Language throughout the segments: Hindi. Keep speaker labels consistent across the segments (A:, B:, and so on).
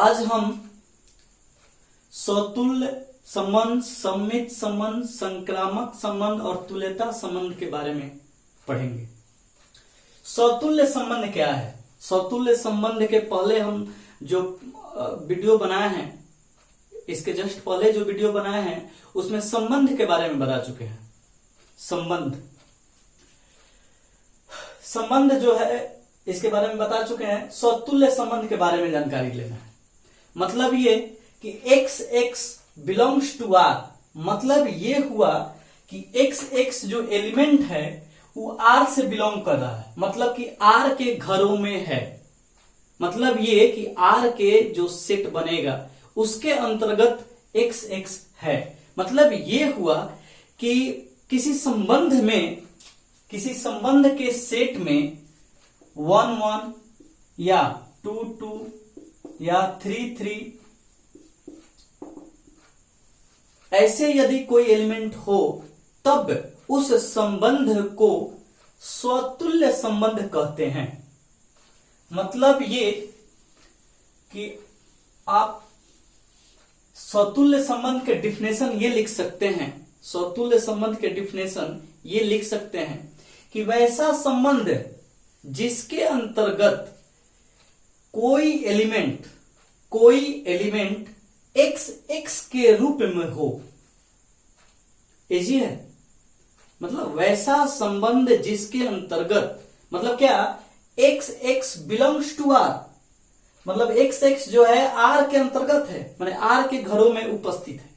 A: आज हम स्वतुल्य संबंध, सम्मित संबंध, संक्रामक संबंध और तुल्यता संबंध के बारे में पढ़ेंगे। स्वतुल्य संबंध क्या है? स्वतुल्य संबंध के पहले हम जो वीडियो बनाए हैं, इसके जस्ट पहले जो वीडियो बनाए हैं उसमें संबंध के बारे में बता चुके हैं। संबंध जो है इसके बारे में बता चुके हैं। स्वतुल्य संबंध के बारे में जानकारी लेना है। मतलब ये कि x बिलोंग्स टू r, मतलब ये हुआ कि x जो एलिमेंट है वो r से बिलोंग कर रहा है, मतलब कि r के घरों में है। मतलब ये कि r के जो सेट बनेगा उसके अंतर्गत x है। मतलब ये हुआ कि किसी संबंध के सेट में 1 1 या 2 2 या 3 3 ऐसे यदि कोई एलिमेंट हो तब उस संबंध को स्वतुल्य संबंध कहते हैं। मतलब ये कि आप स्वतुल्य संबंध के डिफिनेशन ये लिख सकते हैं। स्वतुल्य संबंध के डिफिनेशन ये लिख सकते हैं कि वैसा संबंध जिसके अंतर्गत कोई एलिमेंट x के रूप में हो। इजी है। मतलब वैसा संबंध जिसके अंतर्गत, मतलब क्या, x बिलोंग्स टू r, मतलब x जो है r के अंतर्गत है, माने r के घरों में उपस्थित है,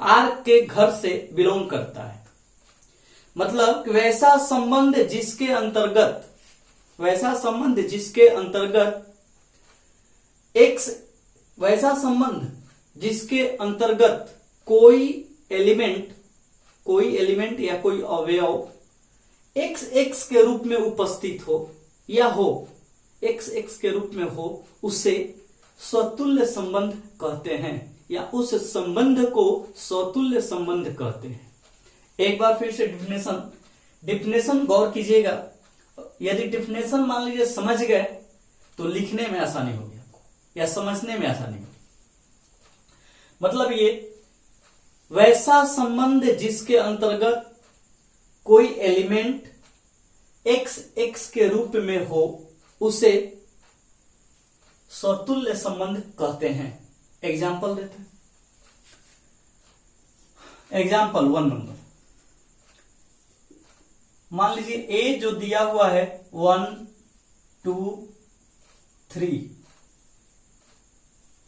A: r के घर से बिलोंग करता है। मतलब वैसा संबंध जिसके अंतर्गत कोई एलिमेंट या कोई अवयव x के रूप में उपस्थित हो या हो x के रूप में हो, उसे स्वतुल्य संबंध कहते हैं या उस संबंध को स्वतुल्य संबंध कहते हैं। एक बार फिर से डिफिनेशन गौर कीजिएगा। यदि डिफिनेशन मान लीजिए समझ गए तो लिखने में आसानी होगी आपको या समझने में आसानी होगी। मतलब ये वैसा संबंध जिसके अंतर्गत कोई एलिमेंट x के रूप में हो उसे स्वतुल्य संबंध कहते हैं। एग्जाम्पल देते हैं। एग्जाम्पल 1 नंबर, मान लीजिए a जो दिया हुआ है 1 2 3,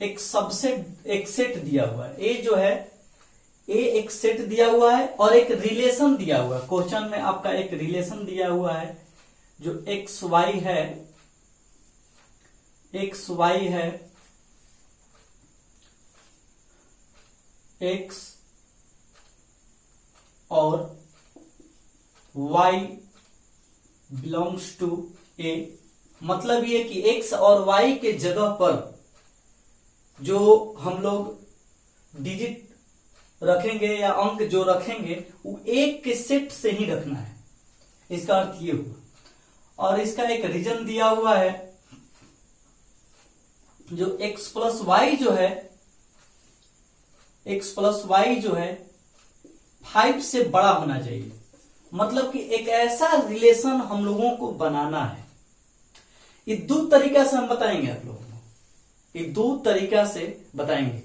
A: एक सेट दिया हुआ है। a जो है एक सेट दिया हुआ है और एक रिलेशन दिया हुआ है। क्वेश्चन में आपका एक रिलेशन दिया हुआ है जो x y है, x और y बिलोंग्स टू a। मतलब ये कि x और y के जगह पर जो हम लोग डिजिट रखेंगे या अंक जो रखेंगे वो एक के सेट से ही रखना है। इसका अर्थ ये हुआ। और इसका एक रीजन दिया हुआ है जो x प्लस वाई जो है 5 से बड़ा होना चाहिए। मतलब कि एक ऐसा रिलेशन हम लोगों को बनाना है। ये 2 तरीका से हम बताएंगे आप लोगों को, ये 2 तरीका से बताएंगे।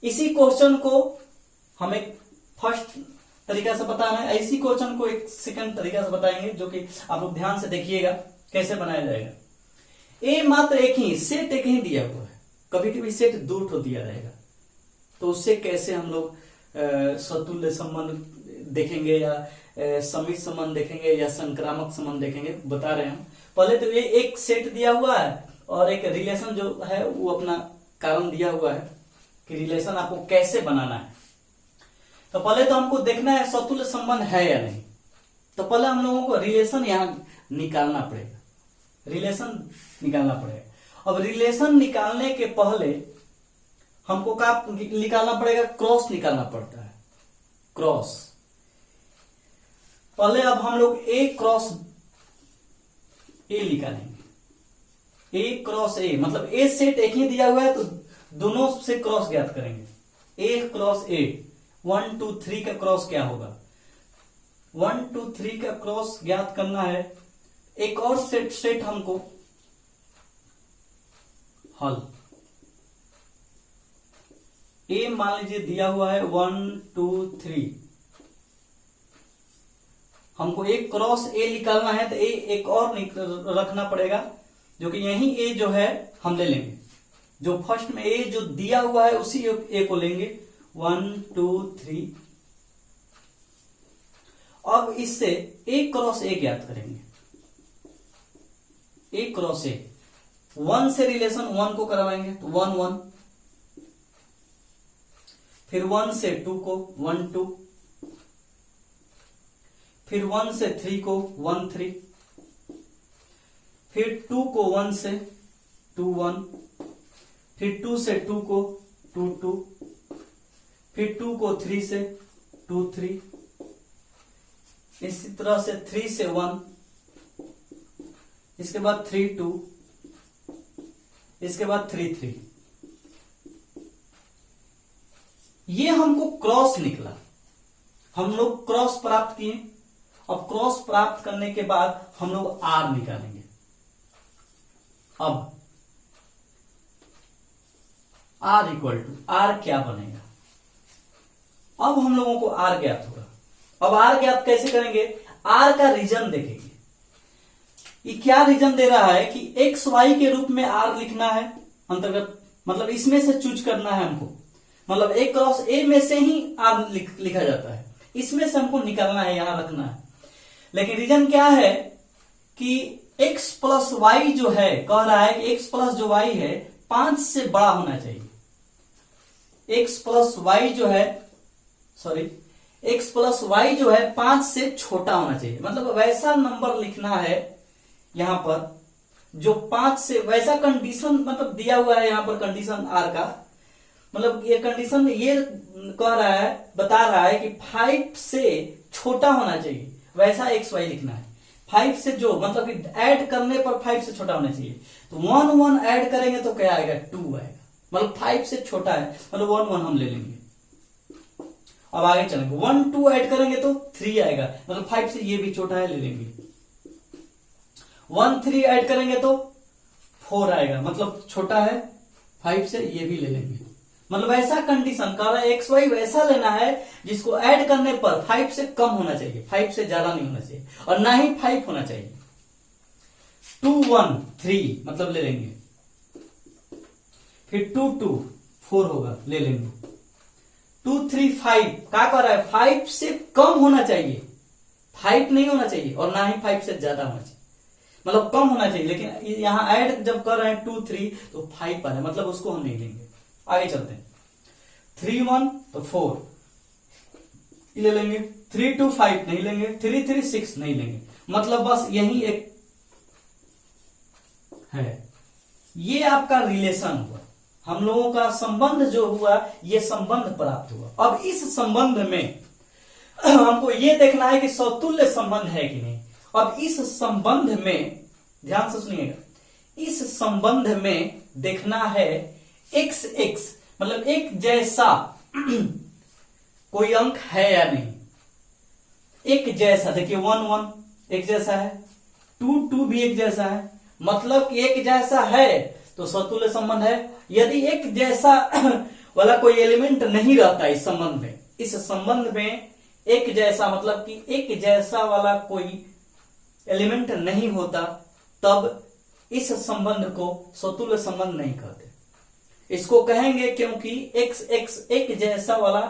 A: इसी क्वेश्चन को हम एक फर्स्ट तरीका से बताना है, इसी क्वेश्चन को एक सेकंड तरीका से बताएंगे, जो कि आप लोग ध्यान से देखिएगा कैसे बनाया जाएगा। ए मात्र एक ही दिया हुआ है। कभी कभी सेट 2 ठो दिया रहेगा, तो उससे कैसे हम लोग स्वतुल्य संबंध देखेंगे या सम्मित संबंध देखेंगे या संक्रामक संबंध देखेंगे, बता रहे हैं। पहले तो ये एक सेट दिया हुआ है और एक रिलेशन जो है वो अपना कारण दिया हुआ है कि रिलेशन आपको कैसे बनाना है। तो पहले तो हमको देखना है स्वतुल्य संबंध है या नहीं। तो पहले हम लोगों को रिलेशन यहां निकालना पड़ेगा। अब रिलेशन निकालने के पहले हमको क्या निकालना पड़ेगा? क्रॉस निकालना पड़ता है। क्रॉस पहले अब हम लोग ए क्रॉस ए निकालेंगे। ए क्रॉस ए, मतलब ए सेट एक ही दिया हुआ है तो दोनों से क्रॉस ज्ञात करेंगे। ए क्रॉस ए, 1 2 3 का क्रॉस क्या होगा, 1 2 3 का क्रॉस ज्ञात करना है। एक और सेट हमको हल, ए मान लीजिए दिया हुआ है 1 2 3, हमको एक क्रॉस ए निकालना है तो ए एक और रखना पड़ेगा, जो कि यही ए जो है हम ले लेंगे, जो फर्स्ट में ए जो दिया हुआ है उसी ए को लेंगे, 1 2 3। अब इससे ए क्रॉस ए ज्ञात करेंगे। ए क्रॉस ए, 1 से रिलेशन 1 को करवाएंगे तो 1 1, फिर 1 से 2 को 1 2, फिर 1 से 3 को 1 3, फिर 2 को 1 से 2 1, फिर 2 से 2 को 2 2, फिर 2 को 3 से 2 3, इसी तरह से 3 से 1, इसके बाद 3 2, इसके बाद 3 3। ये हमको क्रॉस निकला, हम लोग क्रॉस प्राप्त किए। अब क्रॉस प्राप्त करने के बाद हम लोग आर निकालेंगे। अब आर इक्वल टू, आर क्या बनेगा, अब हम लोगों को आर ज्ञात होगा। अब आर ज्ञात कैसे करेंगे, आर का रीजन देखेंगे। ये क्या रीजन दे रहा है कि एक्स वाई के रूप में आर लिखना है अंतर्गत, मतलब इसमें से चूज करना है हमको, मतलब ए क्रॉस ए में से ही आर लिखा जाता है, इसमें से हमको निकालना है, यहां रखना है। लेकिन रीजन क्या है कि x प्लस वाई जो है, कह रहा है कि x प्लस जो y है 5 से बड़ा होना चाहिए। x प्लस वाई जो है, सॉरी, x प्लस वाई जो है 5 से छोटा होना चाहिए, मतलब वैसा नंबर लिखना है यहां पर जो 5 से, वैसा कंडीशन मतलब दिया हुआ है यहां पर कंडीशन आर का, मतलब ये कंडीशन ये कह रहा है, बता रहा है कि 5 से छोटा होना चाहिए, वैसा एक्स वाई लिखना है। 5 से जो मतलब कि ऐड करने पर 5 से छोटा होना चाहिए, तो 1 1 ऐड करेंगे तो क्या आएगा, 2 आएगा, मतलब 5 से छोटा है, मतलब 1 1 हम ले लेंगे। अब आगे चलेंगे, 1 2 ऐड करेंगे तो 3 आएगा, मतलब 5 से ये भी छोटा है, ले लेंगे। 1 3 ऐड करेंगे तो 4 आएगा, मतलब छोटा है 5 से, ये भी ले लेंगे। मतलब ऐसा कंडीशन कर रहा है, एक्स वाई वैसा लेना है जिसको ऐड करने पर 5 से कम होना चाहिए, 5 से ज्यादा नहीं होना चाहिए, और ना ही 5 होना चाहिए। 2 1 3 मतलब ले लेंगे, फिर 2 2 4 होगा, ले लेंगे। 2 3 5 क्या कर रहा है, 5 से कम होना चाहिए, 5 नहीं होना चाहिए, और ना ही 5 से ज्यादा होना चाहिए, मतलब कम होना चाहिए। लेकिन यहां ऐड जब कर रहे हैं 2 3 तो 5 पर है, मतलब उसको हम नहीं लेंगे। आगे चलते हैं, 3 1 तो 4 ले लेंगे, 3 2 5 नहीं लेंगे, 3 3 6 नहीं लेंगे, मतलब बस यही एक है। ये आपका रिलेशन हुआ, हम लोगों का संबंध जो हुआ, ये संबंध प्राप्त हुआ। अब इस संबंध में हमको ये देखना है कि समतुल्य संबंध है कि नहीं। अब इस संबंध में ध्यान से सुनिएगा, इस संबंध में देखना है x x मतलब एक जैसा कोई अंक है या नहीं, एक जैसा, देखिए 1 1 एक जैसा है, 2 2 भी एक जैसा है, मतलब कि एक जैसा है तो समतुल्य संबंध है। यदि एक जैसा वाला कोई एलिमेंट नहीं रहता इस संबंध में, इस संबंध में एक जैसा मतलब कि एक जैसा वाला कोई एलिमेंट नहीं होता, तब इस संबंध को समतुल्य संबंध नहीं कहते। इसको कहेंगे क्योंकि x x एक जैसा वाला,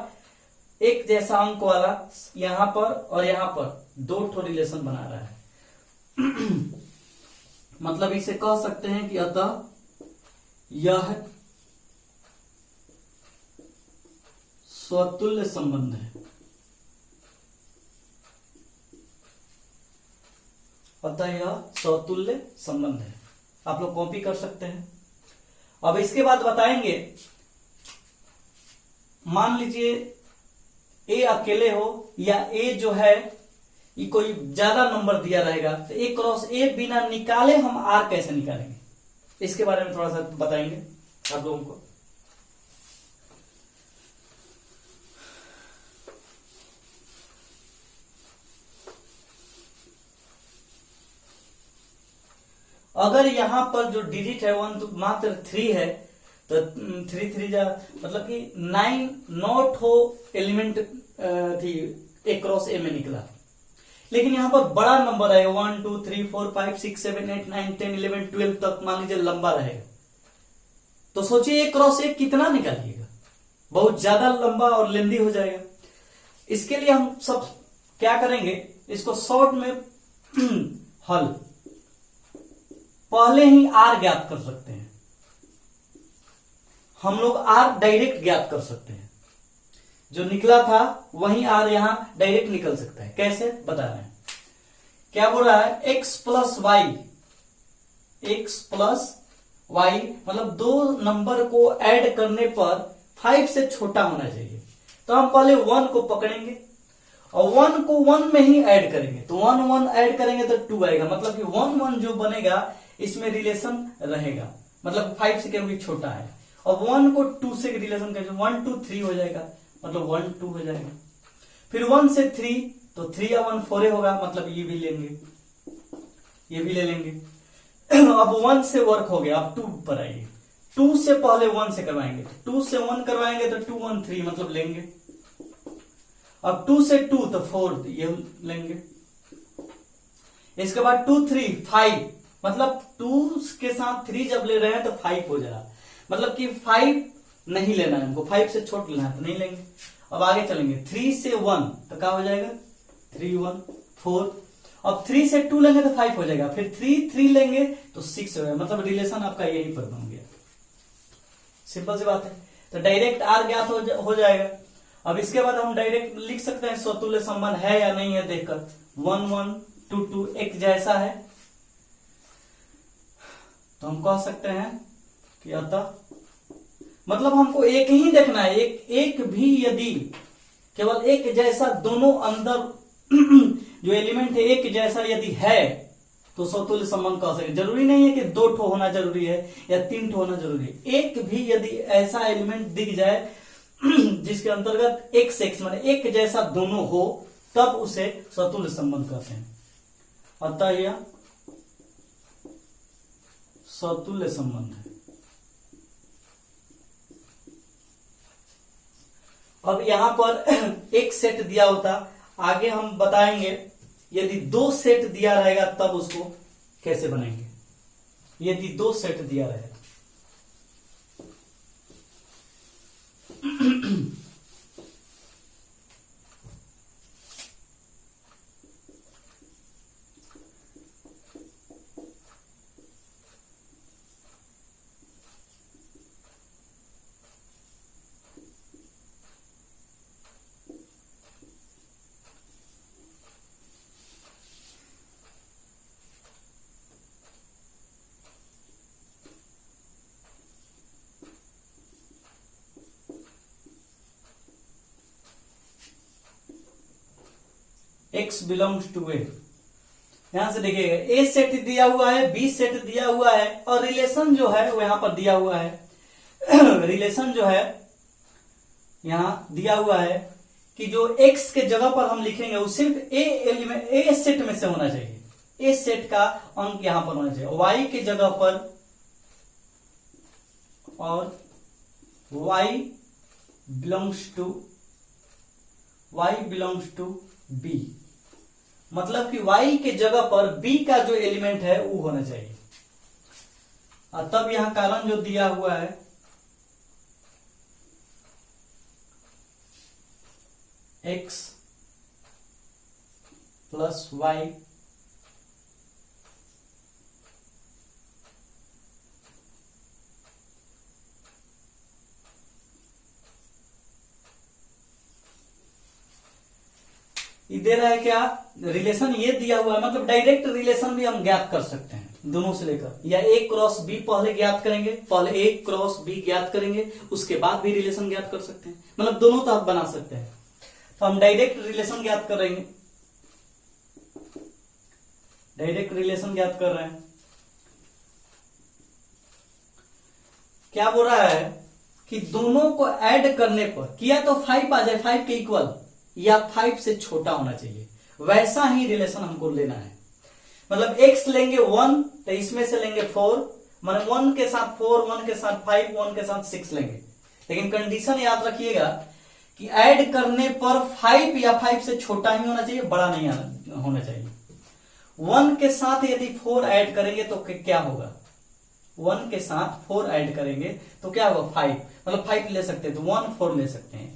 A: एक जैसा अंक वाला यहां पर और यहां पर दो ठो रिलेशन बना रहा है मतलब इसे कह सकते हैं कि अतः यह स्वतुल्य संबंध है, अतः यह स्वतुल्य संबंध है। आप लोग कॉपी कर सकते हैं। अब इसके बाद बताएंगे, मान लीजिए ए अकेले हो या ए जो है ये कोई ज्यादा नंबर दिया रहेगा, तो ए क्रॉस ए बिना निकाले हम आर कैसे निकालेंगे। इसके बारे में थोड़ा सा बताएंगे आप लोगों को। अगर यहां पर जो डिजिट है वन तो मात्र 3 है, तो 3 3 जा मतलब कि 9 नॉट हो एलिमेंट थी ए क्रॉस ए में निकला। लेकिन यहां पर बड़ा नंबर है 1 2 3 4 5 6 7 8 9 10 11 12 तक मान लीजिए लंबा रहेगा, तो सोचिए ए क्रॉस ए कितना निकालिएगा, बहुत ज्यादा लंबा और लेंदी हो जाएगा। इसके लिए हम सब क्या करेंगे, इसको शॉर्ट में हल पहले ही आर ज्ञात कर सकते हैं हम लोग, आर डायरेक्ट ज्ञात कर सकते हैं, जो निकला था वही आर यहां डायरेक्ट निकल सकता है। कैसे बता रहे हैं, क्या बोल रहा है, x plus y, x plus y मतलब दो नंबर को ऐड करने पर 5 से छोटा होना चाहिए। तो हम पहले 1 को पकड़ेंगे और 1 को 1 में ही ऐड करेंगे, तो 1 1 ऐड करेंगे तो 2 आएगा, मतलब कि 1 1 जो बनेगा इसमें रिलेशन रहेगा, मतलब 5 से क्योंकि छोटा है। और 1 को 2 से रिलेशन करेंगे, 1 2 3 हो जाएगा, मतलब 1 2 हो जाएगा। फिर 1 से 3 तो 3 या 1 4 होगा, मतलब ये भी लेंगे, ये भी ले लेंगे। अब 1 से वर्क हो गया, अब 2 पर आइए, 2 से पहले 1 से करवाएंगे, 2 से 1 करवाएंगे तो 2 1 3 मतलब लेंगे। अब 2 से 2 तो 4 ये लेंगे। इसके बाद 2 3 5 मतलब 2 के साथ 3 जब ले रहे हैं तो 5 हो जाएगा, मतलब कि 5 नहीं लेना है हमको, 5 से छोट लेना है तो नहीं लेंगे। अब आगे चलेंगे, 3 से 1 तो क्या हो जाएगा, 3 1 4। अब 3 से 2 लेंगे तो 5 हो जाएगा, फिर 3 3 लेंगे तो 6 हो जाएगा, मतलब रिलेशन आपका यही पर बन गया। सिंपल सी बात है, तो डायरेक्ट आर ज्ञात हो जाएगा। अब इसके बाद हम डायरेक्ट लिख सकते हैं स्वतुल्य संबंध है या नहीं है देखकर, 1 1 2 2 एक जैसा है, तो हम कह सकते हैं कि अतः मतलब हमको एक ही देखना है, एक भी यदि केवल एक जैसा दोनों अंदर जो एलिमेंट है एक जैसा यदि है तो स्वतुल्य संबंध कह सकते। जरूरी नहीं है कि 2 ठो होना जरूरी है या 3 ठो होना जरूरी है, एक भी यदि ऐसा एलिमेंट दिख जाए जिसके अंतर्गत एक से एक माने एक जैसा दोनों हो, तब उसे स्वतुल्य संबंध कहते हैं। अतः यह स्वतुल्य संबंध है। अब यहां पर एक सेट दिया होता, आगे हम बताएंगे यदि 2 सेट दिया रहेगा तब उसको कैसे बनाएंगे, यदि 2 सेट दिया रहेगा। x बिलोंग्स टू ए, यहां से देखिएगा ए सेट दिया हुआ है, बी सेट दिया हुआ है और रिलेशन जो है वो यहां पर दिया हुआ है। रिलेशन जो है यहां दिया हुआ है कि जो x के जगह पर हम लिखेंगे वो सिर्फ ए एलिमेंट ए सेट में से होना चाहिए, ए सेट का अंक यहां पर होना चाहिए, y के जगह पर और y बिलोंग्स टू b, मतलब कि y के जगह पर b का जो एलिमेंट है वो होना चाहिए। और तब यहां कारण जो दिया हुआ है x प्लस वाई दे रहा है क्या, रिलेशन ये दिया हुआ है, मतलब डायरेक्ट रिलेशन भी हम ज्ञात कर सकते हैं दोनों से लेकर, या ए क्रॉस बी पहले ज्ञात करेंगे, पहले ए क्रॉस बी ज्ञात करेंगे उसके बाद भी रिलेशन ज्ञात कर सकते हैं, मतलब दोनों तो आप बना सकते हैं। तो हम डायरेक्ट रिलेशन ज्ञात करेंगे, डायरेक्ट रिलेशन ज्ञात कर रहे हैं। क्या बोल रहा है कि दोनों को ऐड करने पर किया तो 5 आ जाए, 5 के इक्वल या 5 से छोटा होना चाहिए, वैसा ही रिलेशन हमको लेना है। मतलब x लेंगे 1 तो इसमें से लेंगे 4, माने 1 के साथ 4, 1 के साथ 5, 1 के साथ 6 लेंगे। लेकिन कंडीशन याद रखिएगा कि ऐड करने पर 5 या 5 से छोटा ही होना चाहिए, बड़ा नहीं होना चाहिए। 1 के साथ यदि 4 ऐड करेंगे तो क्या होगा, 1 के साथ 4 ऐड करेंगे तो क्या होगा 5, मतलब 5 ले सकते हैं तो 1 4 ले सकते हैं।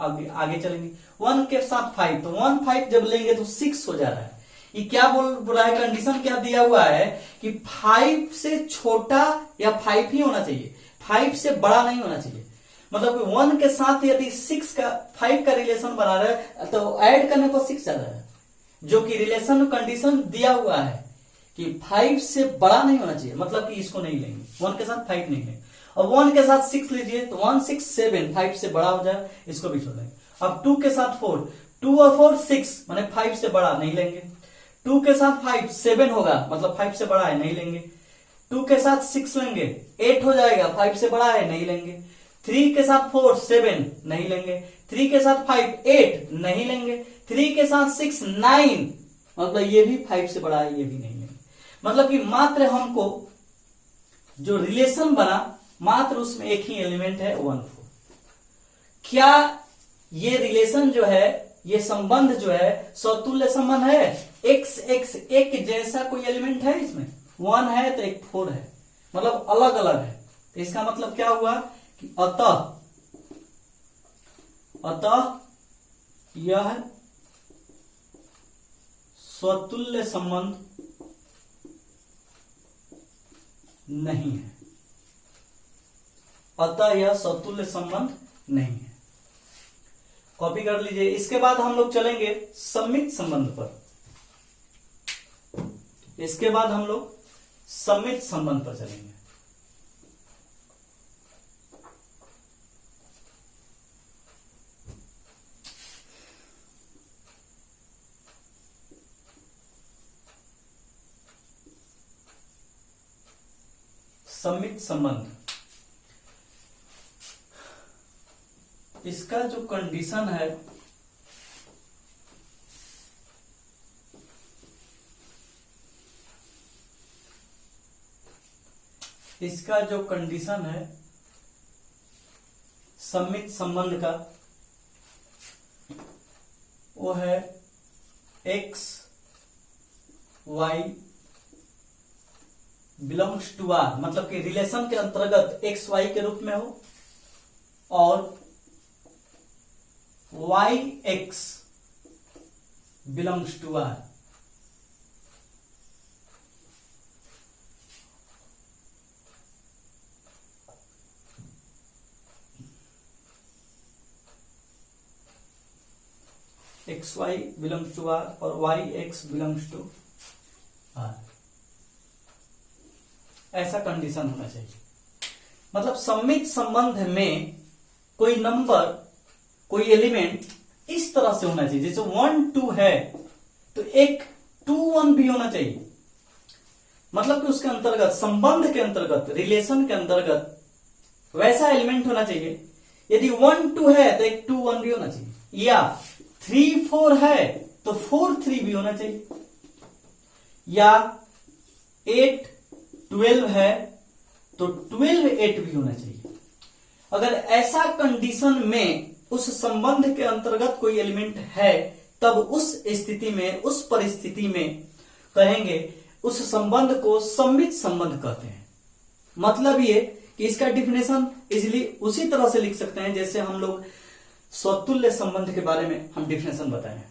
A: आगे चलेंगे, 1 के साथ 5 तो 1 5 जब लेंगे तो 6 हो जा रहा है। ये क्या बोल रहा है, कंडीशन क्या दिया हुआ है कि 5 से छोटा या 5 ही होना चाहिए, 5 से बड़ा नहीं होना चाहिए। मतलब कि 1 के साथ यदि 5 का रिलेशन बना रहे हैं तो ऐड करने पर 6 आ रहा है, जो कि रिलेशन कंडीशन दिया हुआ है कि 5 से बड़ा नहीं होना चाहिए, मतलब कि इसको नहीं लेंगे, 1 के साथ 5 नहीं लेंगे। और 1 के साथ 6 लीजिए तो 1 6 7, 5 से बड़ा हो जाए, इसको भी छोड़ देंगे। अब 2 के साथ 4, 2 और 4 6, माने 5 से बड़ा नहीं लेंगे। 2 के साथ 5 7 होगा, मतलब 5 से बड़ा है, नहीं लेंगे। 2 के साथ 6 लेंगे 8 हो जाएगा, 5 से बड़ा है, नहीं लेंगे। 3 के साथ 4 7 नहीं लेंगे। 3 के साथ 5 8 नहीं लेंगे। 3 के साथ 6 9, मतलब ये भी 5 से बड़ा है, ये भी नहीं लेंगे। मतलब कि मात्र हमको जो रिलेशन बना, मात्र उसमें एक ही एलिमेंट है 1 4। क्या ये रिलेशन जो है, ये संबंध जो है समतुल्य संबंध है? x x एक जैसा कोई एलिमेंट है इसमें? 1 है तो एक 4 है, मतलब अलग अलग है। तो इसका मतलब क्या हुआ कि अतः यह स्वतुल्य संबंध नहीं है, अतः यह स्वतुल्य संबंध नहीं है। कॉपी कर लीजिए। इसके बाद हम लोग चलेंगे सममित संबंध पर। इसके बाद हम लोग सममित संबंध पर चलेंगे। सममित संबंध, इसका जो कंडीशन है, इसका जो कंडीशन है सममित संबंध का, वो है x y belongs to r, मतलब कि रिलेशन के अंतर्गत x y के रूप में हो और y x belongs to r। X Y belongs to R और Y X belongs to R, ऐसा कंडीशन होना चाहिए। मतलब सममित संबंध में कोई नंबर, कोई एलिमेंट इस तरह से होना चाहिए, जैसे 1 2 है तो एक 2 1 भी होना चाहिए। मतलब कि उसके अंतर्गत, संबंध के अंतर्गत, रिलेशन के अंतर्गत वैसा एलिमेंट होना चाहिए। यदि 1 2 है तो एक 2 1 भी होना चाहिए, या 3 4 है तो 4 3 भी होना चाहिए, या 8 12 है तो 12 8 भी होना चाहिए। अगर ऐसा कंडीशन में उस संबंध के अंतर्गत कोई एलिमेंट है, तब उस स्थिति में, उस परिस्थिति में कहेंगे उस संबंध को सममित संबंध कहते हैं। मतलब ये कि इसका डिफिनेशन इजीली उसी तरह से लिख सकते हैं जैसे हम लोग स्वतुल्य संबंध के बारे में हम डिफिनेशन बताए।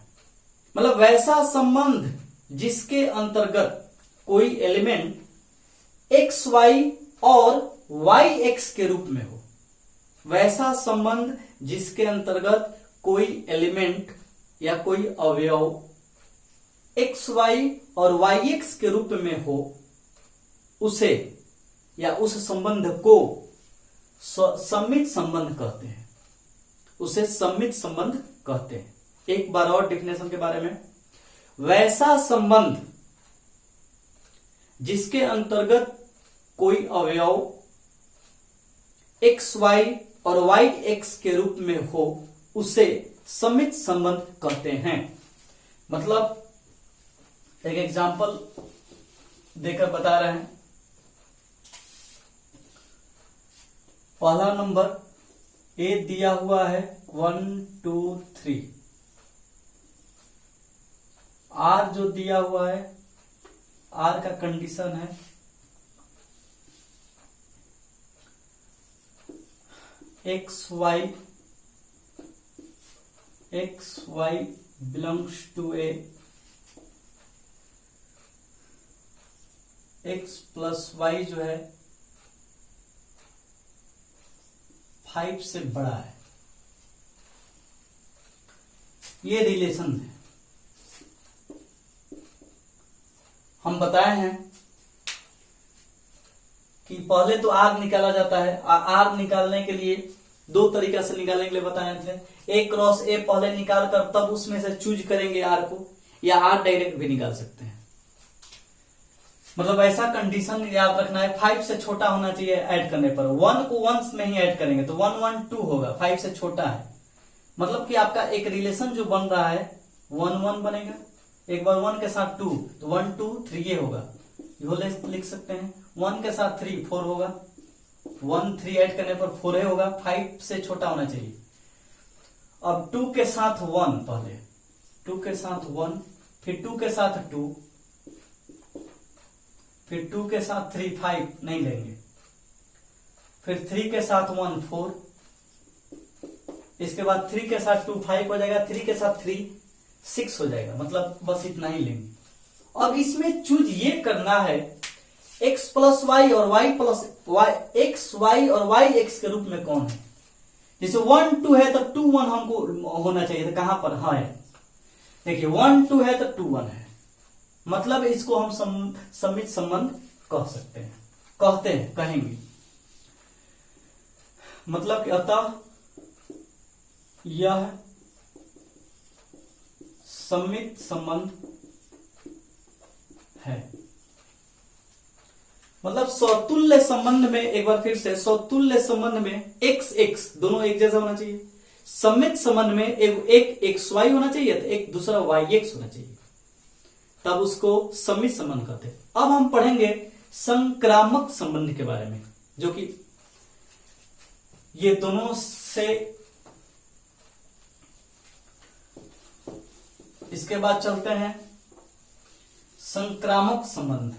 A: मतलब वैसा संबंध जिसके अंतर्गत कोई एलिमेंट एक्स वाई और वाई एक्स के रूप में हो, वैसा संबंध जिसके अंतर्गत कोई एलिमेंट या कोई अवयव एक्स वाई और वाई एक्स के रूप में हो, उसे या उस संबंध को सममित संबंध कहते हैं, उसे सममित संबंध कहते हैं। एक बार और डिफिनेशन के बारे में, वैसा संबंध जिसके अंतर्गत कोई अवयव एक्स वाई और वाई एक्स के रूप में हो उसे समित संबंध कहते हैं। मतलब एक एग्जांपल देकर बता रहे हैं। पहला नंबर ए दिया हुआ है 1 2 3, आर जो दिया हुआ है, आर का कंडीशन है x Y belongs to A, x plus y जो है 5 से बड़ा है। ये रिलेशन है। हम बताए हैं कि पहले तो आर निकाला जाता है। आर निकालने के लिए दो तरीका से निकालने के लिए बताए थे। ए क्रॉस ए पहले निकाल कर तब उसमें से चूज करेंगे आर को, या आर डायरेक्ट भी निकाल सकते हैं। मतलब ऐसा कंडीशन याद रखना है 5 से छोटा होना चाहिए ऐड करने पर। 1 को 1 में ही ऐड करेंगे तो 1 1 2 होगा, 5 से छोटा है। मतलब कि आपका एक रिलेशन जो बन रहा है 1 1 बनेगा, एक बार 1 के साथ 2 तो 1 2 3 ये होगा, ये लिख सकते हैं। 1 के साथ 3 4 होगा, 1 3 ऐड करने पर 4 होगा, 5 से छोटा होना चाहिए। अब 2 के साथ 1, पहले 2 के साथ 1, फिर 2 के साथ 2, फिर 2 के साथ 3 5 नहीं लेंगे, फिर 3 के साथ 1 4, इसके बाद 3 के साथ 2 5 हो जाएगा, 3 के साथ 3 6 हो जाएगा। मतलब बस इतना ही लेंगे। अब इसमें चूज ये करना है x प्लस वाई और y plus y, x y और वाई एक्स के रूप में कौन है। जैसे 1 2 है तो 2 1 हमको होना चाहिए था, कहां पर है देखिए 1 2 है तो 2 1 है। मतलब इसको हम समित संबंध कह सकते हैं, कहते हैं, कहेंगे। मतलब कि अतः यह समित संबंध है। मतलब सौतुल्य संबंध में, एक बार फिर से, सौतुल्य संबंध में x x दोनों एक जैसा होना चाहिए। समित संबंध में एक एक्स वाई होना चाहिए तो एक दूसरा वाई एक्स होना चाहिए, तब उसको समित संबंध कहते हैं। अब हम पढ़ेंगे संक्रामक संबंध के बारे में, जो कि ये दोनों से, इसके बाद चलते हैं संक्रामक संबंध।